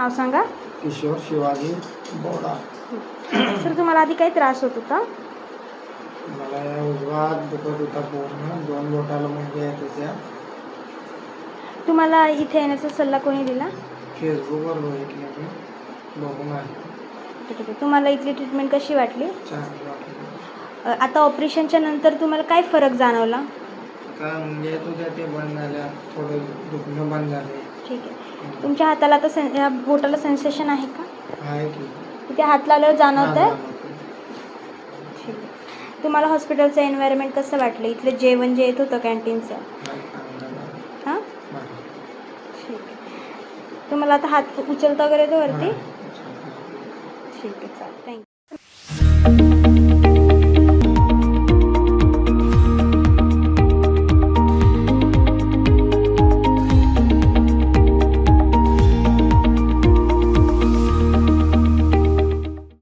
नाव सांगा. किशोर शिवाजी बोडा. सर तुम्हाला आधी काही त्रास होत होता? मला या उजवा हात दुखत होता पूर्ण, 2 बोटाला मुंग्या येत होत्या. तुम्हाला इथे येण्याचा सल्ला कोणी दिला? फेसबुकवर बघितलं मी, बघून आले. ठीक आहे. तुम्हाला इथली ट्रीटमेंट कशी वाटली? चांगलं वाटलं. आता ऑपरेशनच्या नंतर तुम्हाला काय फरक जाणवला? आता मुंग्या येत होत्या ते बंद झाल्या, थोडं दुखणं बंद झाले. ठीक आहे. तुमच्या हाताला आता या बोटाला सेन्सेशन आहे का? आहे की इथे हात लावल्यावर जाणवत आहे? जाणवतंय. ठीक आहे. तुम्हाला हॉस्पिटलचं एन्व्हायरमेंट कसं वाटलं? इथलं जेवण जे येत होतं कॅन्टीनचं? आहे, चांगलं आहे. हां, आहे. ठीक आहे. तुम्हाला आता हात उचलता वगैरे येतो वरती? आहे. ठीक आहे, चालेल. थँक्यू.